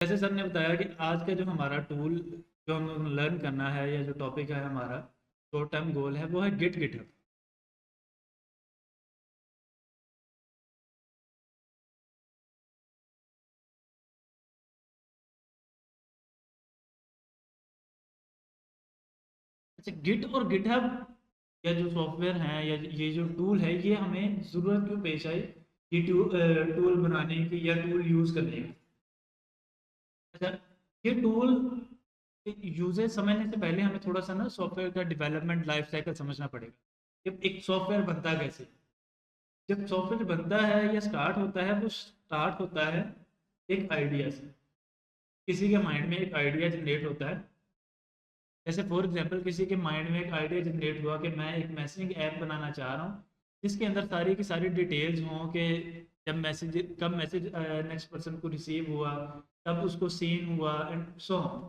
जैसे सर ने बताया कि आज का जो हमारा टूल जो हम लर्न करना है या जो टॉपिक है हमारा शॉर्ट टर्म गोल है वो है गिटहब। अच्छा, गिट और गिटहब या जो सॉफ्टवेयर हैं या ये जो टूल है ये हमें ज़रूरत क्यों पेश आई ये टूल बनाने की या टूल यूज़ करने की। अच्छा, ये टूल यूजेज समझने से पहले हमें थोड़ा सा ना सॉफ्टवेयर का डेवलपमेंट लाइफ साइकिल समझना पड़ेगा। जब एक सॉफ्टवेयर बनता कैसे, जब सॉफ्टवेयर बनता है या स्टार्ट होता है वो स्टार्ट होता है एक आइडिया से। किसी के माइंड में एक आइडिया जनरेट होता है। जैसे फॉर एग्जांपल किसी के माइंड में एक आइडिया जनरेट हुआ कि मैं एक मैसेजिंग ऐप बनाना चाह रहा हूँ जिसके अंदर सारी की सारी डिटेल्स हों कि जब मैसेज कब मैसेज नेक्स्ट पर्सन को रिसीव हुआ, कब उसको सीन हुआ एंड सो ऑन।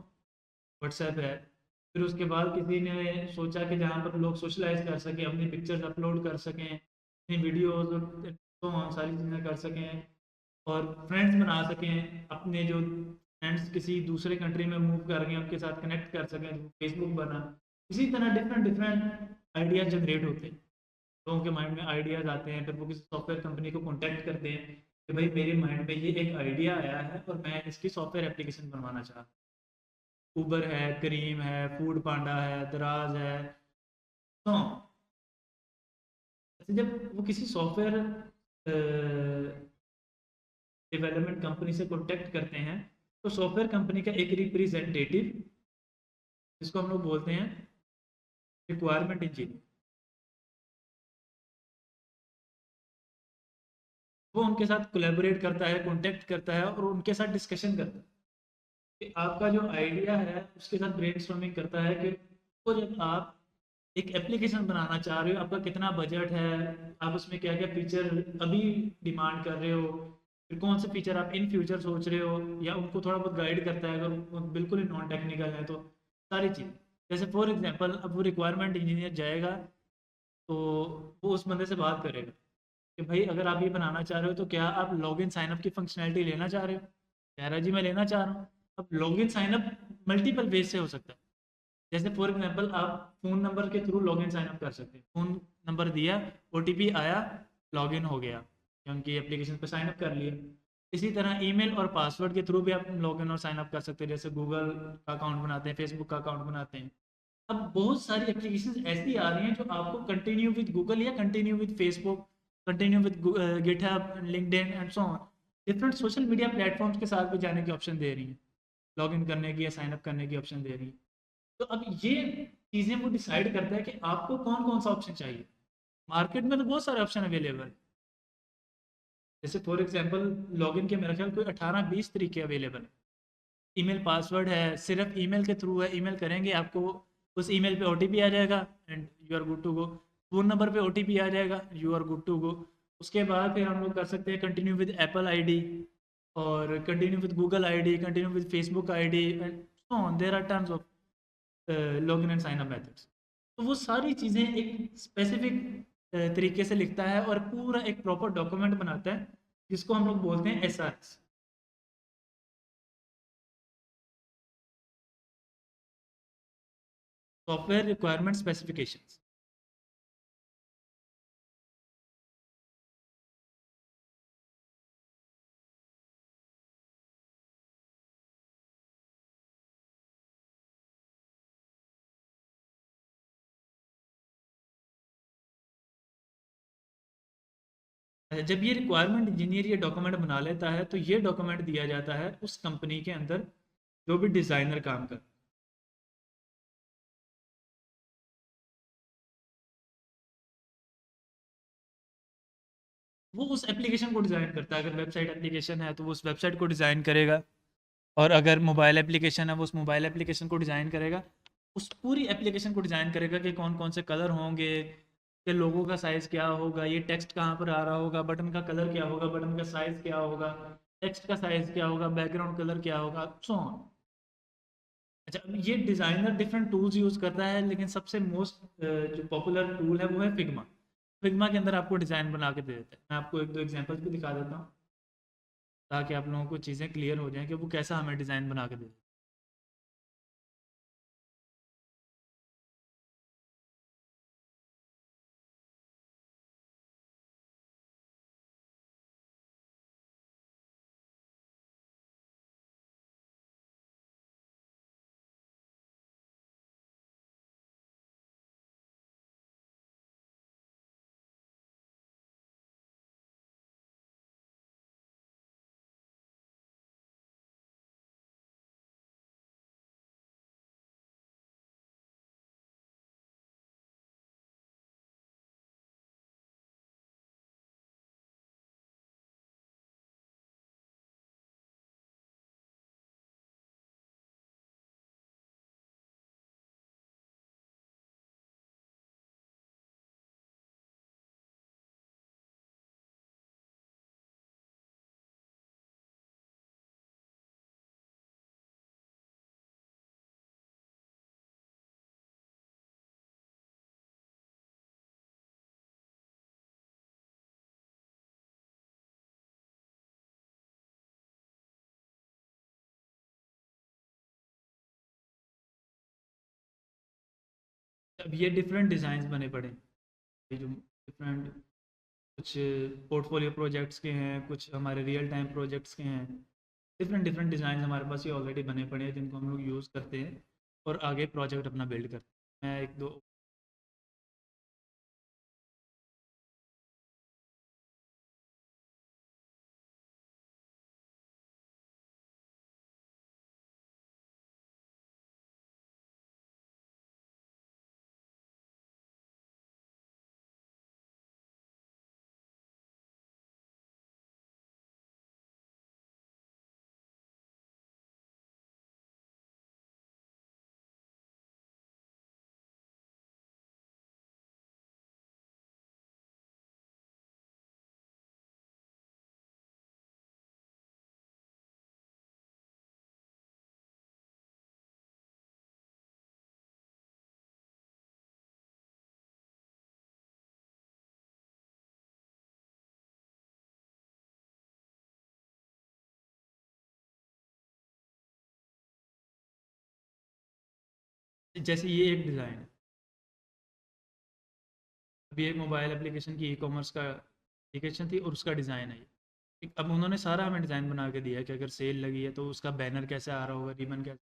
व्हाट्सएप है। फिर उसके बाद किसी ने सोचा कि जहाँ पर लोग सोशलाइज कर सकें, अपनी पिक्चर्स अपलोड कर सकें, अपनी वीडियोज और so on, सारी चीज़ें कर सकें और फ्रेंड्स बना सकें। अपने जो फ्रेंड्स किसी दूसरे कंट्री में मूव कर गए उनके साथ कनेक्ट कर सकें, तो फेसबुक बना। इसी तरह डिफरेंट डिफरेंट आइडियाज जनरेट होते हैं। लोगों के माइंड में आइडियाज आते हैं, फिर वो किसी सॉफ्टवेयर कंपनी को कॉन्टैक्ट करते हैं कि भाई मेरे माइंड में ये एक आइडिया आया है और मैं इसकी सॉफ्टवेयर एप्लीकेशन बनवाना चाहता हूँ। उबर है, करीम है, फूड पांडा है, दराज है। तो अच्छा, जब वो किसी सॉफ्टवेयर डेवलपमेंट कंपनी से कॉन्टेक्ट करते हैं तो सॉफ्टवेयर कंपनी का एक रिप्रेजेंटेटिव, जिसको हम लोग बोलते हैं रिक्वायरमेंट इंजीनियर, वो उनके साथ कोलैबोरेट करता है, कॉन्टेक्ट करता है और उनके साथ डिस्कशन करता है कि आपका जो आइडिया है उसके साथ ब्रेनस्टॉर्मिंग करता है कि तो जब आप एक एप्लीकेशन बनाना चाह रहे हो, आपका कितना बजट है, आप उसमें क्या क्या फीचर अभी डिमांड कर रहे हो, फिर कौन से फीचर आप इन फ्यूचर सोच रहे हो, या उनको थोड़ा बहुत गाइड करता है अगर वो बिल्कुल ही नॉन टेक्निकल है तो सारी चीज़। जैसे फॉर एग्जांपल अब वो रिक्वायरमेंट इंजीनियर जाएगा तो वो उस बंदे से बात करेगा कि भाई अगर आप ये बनाना चाह रहे हो तो क्या आप लॉगिन साइनअप की फंक्शनैलिटी लेना चाह रहे हो। कह रहा है जी मैं लेना चाह रहा हूँ। अब लॉगिन साइनअप मल्टीपल वेज से हो सकता है। जैसे फॉर एग्जांपल आप फ़ोन नंबर के थ्रू लॉगिन साइन अप कर सकते हैं। फ़ोन नंबर दिया, ओटीपी आया, लॉगिन हो गया, या उनकी एप्लीकेशन पर साइन अप कर लिया। इसी तरह ईमेल और पासवर्ड के थ्रू भी आप लॉगिन और साइन अप कर सकते हैं। जैसे गूगल का अकाउंट बनाते हैं, फेसबुक का अकाउंट बनाते हैं। अब बहुत सारी एप्लीकेशन ऐसी आ रही हैं जो आपको कंटिन्यू विद गूगल या continue with Facebook, continue with GitHub, LinkedIn and so on, different social media platforms के साथ भी जाने की ऑप्शन दे रही हैं, लॉगिन करने की या साइन अप करने की ऑप्शन दे रही हैं। तो अब ये चीज़ें वो डिसाइड करता है कि आपको कौन कौन सा ऑप्शन चाहिए। मार्केट में तो बहुत सारे ऑप्शन अवेलेबल है। जैसे फॉर एग्जांपल लॉगिन के मेरे ख्याल कोई 18-20 तरीके अवेलेबल है। ईमेल पासवर्ड है, सिर्फ ईमेल के थ्रू है, ईमेल करेंगे आपको उस ईमेल पे ओटीपी आ जाएगा and you are good to go. Phone number पे ओटीपी आ जाएगा, you are good to go. उसके बाद फिर हम लोग कर सकते हैं कंटिन्यू विद एप्पल आईडी और continue with Google ID, continue with Facebook ID and so on, there are terms of login and sign up methods. तो वो सारी चीज़ें एक स्पेसिफिक तरीके से लिखता है और पूरा एक प्रॉपर डॉक्यूमेंट बनाता है जिसको हम लोग बोलते हैं एसआरएस, सॉफ्टवेयर रिक्वायरमेंट स्पेसिफिकेशंस। जब ये रिक्वायरमेंट इंजीनियर ये डॉक्यूमेंट बना लेता है तो ये डॉक्यूमेंट दिया जाता है उस कंपनी के अंदर जो भी डिज़ाइनर काम कर। वो उस एप्लीकेशन को डिज़ाइन करता है। अगर वेबसाइट एप्लीकेशन है तो वो उस वेबसाइट को डिज़ाइन करेगा, और अगर मोबाइल एप्लीकेशन है वो उस मोबाइल एप्लीकेशन को डिज़ाइन करेगा। उस पूरी एप्लीकेशन को डिज़ाइन करेगा कि कौन कौन से कलर होंगे, कि लोगों का साइज़ क्या होगा, ये टेक्स्ट कहाँ पर आ रहा होगा, बटन का कलर क्या होगा, बटन का साइज़ क्या होगा, टेक्स्ट का साइज़ क्या होगा, बैकग्राउंड कलर क्या होगा, सो ऑन। अच्छा, ये डिज़ाइनर डिफरेंट टूल्स यूज़ करता है लेकिन सबसे मोस्ट जो पॉपुलर टूल है वो है फिग्मा। फिग्मा के अंदर आपको डिज़ाइन बना के दे देता है। मैं आपको एक दो एग्जांपल्स भी दिखा देता हूँ। ताकि आप लोगों को चीज़ें क्लियर हो जाएं कि वो कैसा हमें डिज़ाइन बना के दे। अब ये डिफरेंट डिज़ाइन बने पड़े हैं, ये जो डिफरेंट, कुछ पोर्टफोलियो प्रोजेक्ट्स के हैं, कुछ हमारे रियल टाइम प्रोजेक्ट्स के हैं। डिफरेंट डिफरेंट डिज़ाइन हमारे पास ये ऑलरेडी बने पड़े हैं जिनको हम लोग यूज़ करते हैं और आगे प्रोजेक्ट अपना बिल्ड करते हैं। मैं एक दो, जैसे ये एक डिज़ाइन है, अभी एक मोबाइल एप्लीकेशन की ई कॉमर्स का एप्लीकेशन थी और उसका डिज़ाइन है ये। ठीक, अब उन्होंने सारा हमें डिज़ाइन बना के दिया है कि अगर सेल लगी है तो उसका बैनर कैसे आ रहा होगा, रिबन कैसे,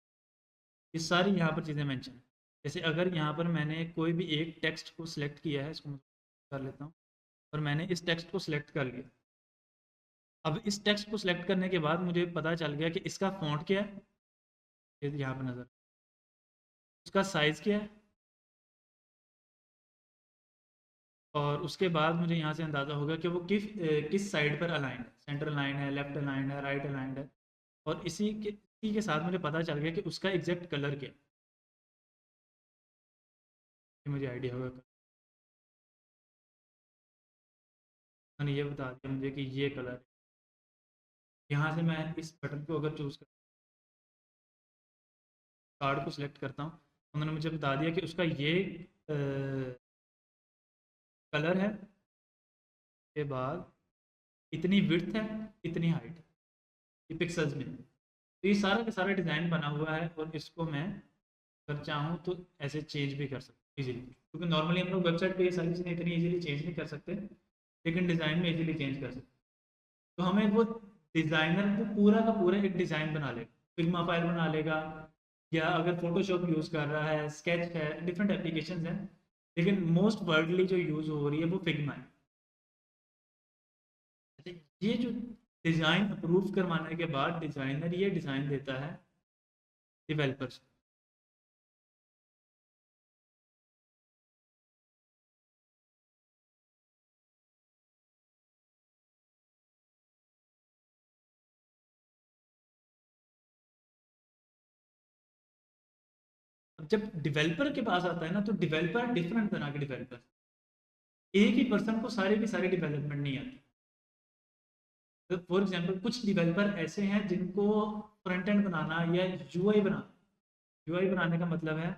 ये सारी यहाँ पर चीज़ें मेंशन है। जैसे अगर यहाँ पर मैंने कोई भी एक टेक्स्ट को सिलेक्ट किया है, इसको मैं कर लेता हूँ, और मैंने इस टेक्स्ट को सिलेक्ट कर लिया। अब इस टेक्स्ट को सिलेक्ट करने के बाद मुझे पता चल गया कि इसका फ़ॉन्ट क्या है, ये यहाँ पर नज़र, उसका साइज़ क्या है, और उसके बाद मुझे यहाँ से अंदाज़ा होगा कि वो किस साइड पर अलाइंड है, सेंटर अलाइंड है, लेफ्ट अलाइंड है, राइट अलाइंड है। और इसी के साथ मुझे पता चल गया कि उसका एग्जैक्ट कलर क्या है, ये मुझे आइडिया होगा। मैंने ये बता दिया मुझे कि ये कलर है। यहाँ से मैं इस बटन को अगर चूज़ कर, कार्ड को सिलेक्ट करता हूँ, उन्होंने मुझे बता दिया कि उसका ये कलर है, के बाद इतनी विड्थ है, इतनी हाइट है, ये पिक्सल्स में। तो ये सारा का सारा डिज़ाइन बना हुआ है और इसको मैं अगर चाहूँ तो ऐसे चेंज भी कर सकते इजीली, क्योंकि नॉर्मली हम लोग वेबसाइट पे ये सारी चीज़ें इतनी इजीली चेंज नहीं कर सकते, लेकिन डिज़ाइन में इजीली चेंज कर सकते। तो हमें वो डिज़ाइनर वो पूरा का पूरा एक डिज़ाइन बना लेगा, फिग्मा फाइल बना लेगा, या अगर फोटोशॉप यूज़ कर रहा है, स्केच है, डिफरेंट एप्लीकेशन हैं, लेकिन मोस्ट वर्डली जो यूज़ हो रही है वो फिग्मा है। ये जो डिज़ाइन अप्रूव करवाने के बाद डिज़ाइनर ये डिज़ाइन देता है डेवलपर्स। अब जब डेवलपर के पास आता है ना, तो डेवलपर डिफरेंट तरह के डेवलपर, एक ही पर्सन को सारे की सारी डेवलपमेंट नहीं आती। तो फॉर एग्जांपल कुछ डेवलपर ऐसे हैं जिनको फ्रंट एंड बनाना या यूआई बनाना, यूआई बनाने का मतलब है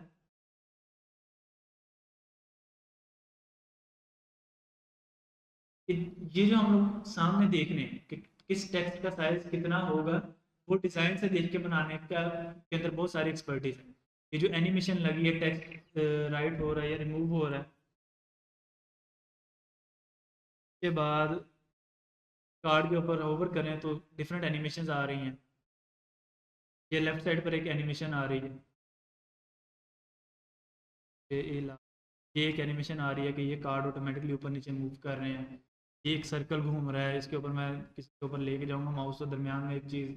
कि ये जो हम लोग सामने देख रहे हैं कि किस टेक्स्ट का साइज कितना होगा, वो डिज़ाइन से देख के बनाने का के अंदर बहुत सारी एक्सपर्टीज है। ये जो एनिमेशन लगी है, टेक्स्ट राइट हो रहा है या रिमूव हो रहा है, उसके बाद कार्ड के ऊपर होवर करें तो डिफरेंट एनिमेशन आ रही हैं। ये लेफ्ट साइड पर एक एनिमेशन आ रही है, ये एक एनिमेशन आ रही है कि ये कार्ड ऑटोमेटिकली ऊपर नीचे मूव कर रहे हैं। ये एक सर्कल घूम रहा है, इसके ऊपर मैं किसी के ऊपर लेके जाऊंगा माउस तो दरमियान में एक चीज़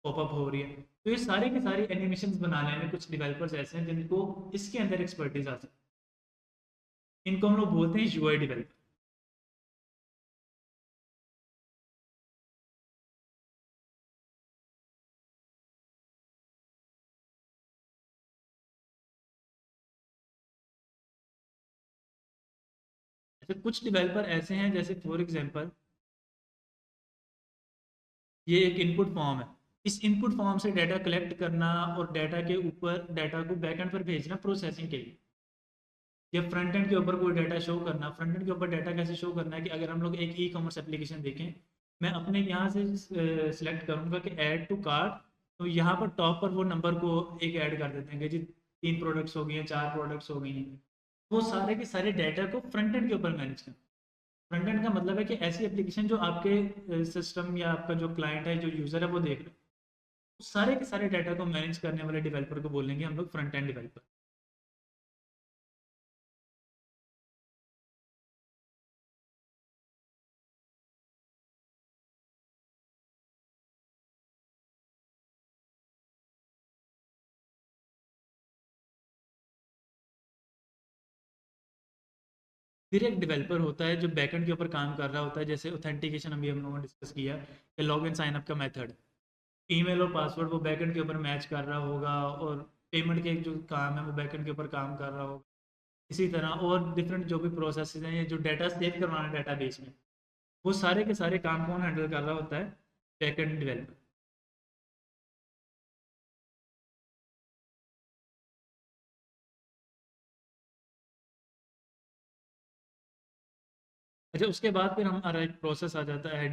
पॉपअप हो रही है। तो ये सारे के सारे एनिमेशन बनाने में कुछ डेवलपर्स ऐसे हैं जिनको इसके अंदर एक्सपर्टीज आ सकती है। इनको हम लोग बोलते हैं यूआई डेवलपर। ऐसे कुछ डेवलपर ऐसे हैं, जैसे फॉर एग्जांपल ये एक इनपुट फॉर्म है। इस इनपुट फॉर्म से डाटा कलेक्ट करना और डाटा के ऊपर डाटा को बैकएंड पर भेजना प्रोसेसिंग के लिए, या फ्रंट एंड के ऊपर कोई डाटा शो करना। फ्रंट एंड के ऊपर डाटा कैसे शो करना है कि अगर हम लोग एक ई कॉमर्स एप्लीकेशन देखें, मैं अपने यहाँ से सिलेक्ट करूँगा कि ऐड टू कार्ट, तो यहाँ पर टॉप पर वो नंबर को एक ऐड कर देते हैं कि जी 3 प्रोडक्ट्स हो गई हैं, 4 प्रोडक्ट्स हो गई हैं। वो सारे के सारे डाटा को फ्रंट एंड के ऊपर मैनेज करना। फ्रंट एंड का मतलब है कि ऐसी एप्लीकेशन जो आपके सिस्टम या आपका जो क्लाइंट है, जो यूज़र है, वो देख रहे हैं, उस सारे के सारे डाटा को मैनेज करने वाले डेवलपर को बोलेंगे हम लोग फ्रंट एंड डेवलपर। फिर एक डेवलपर होता है जो बैकएंड के ऊपर काम कर रहा होता है, जैसे ऑथेंटिकेशन अभी हम लोगों ने डिस्कस किया कि लॉग इन साइन अप का मेथड, ईमेल और पासवर्ड वो बैकएंड के ऊपर मैच कर रहा होगा, और पेमेंट के जो काम है वो बैकएंड के ऊपर काम कर रहा होगा। इसी तरह और डिफरेंट जो भी प्रोसेस हैं, ये जो डाटा सेव करवाना डाटा बेस में, वो सारे के सारे काम कौन हैंडल कर रहा होता है? Backend developer. अच्छा, उसके बाद फिर हमारा एक प्रोसेस आ जाता है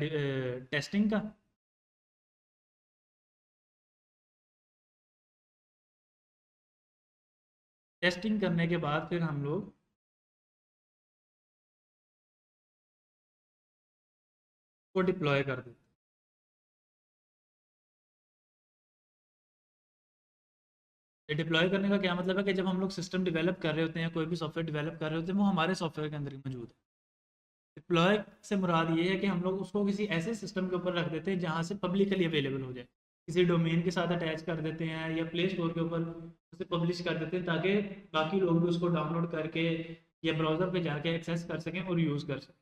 टेस्टिंग का। टेस्टिंग करने के बाद फिर हम लोग को डिप्लॉय कर देते हैं। डिप्लॉय करने का क्या मतलब है कि जब हम लोग सिस्टम डेवलप कर रहे होते हैं, कोई भी सॉफ्टवेयर डेवलप कर रहे होते हैं, वो हमारे सॉफ्टवेयर के अंदर ही मौजूद है। डिप्लॉय से मुराद ये है कि हम लोग उसको किसी ऐसे सिस्टम के ऊपर रख देते हैं जहाँ से पब्लिकली अवेलेबल हो जाए। किसी डोमेन के साथ अटैच कर देते हैं या प्ले स्टोर के ऊपर उसे पब्लिश कर देते हैं, ताकि बाकी लोग भी उसको डाउनलोड करके या ब्राउज़र पे जाके एक्सेस कर सकें और यूज़ कर सकें।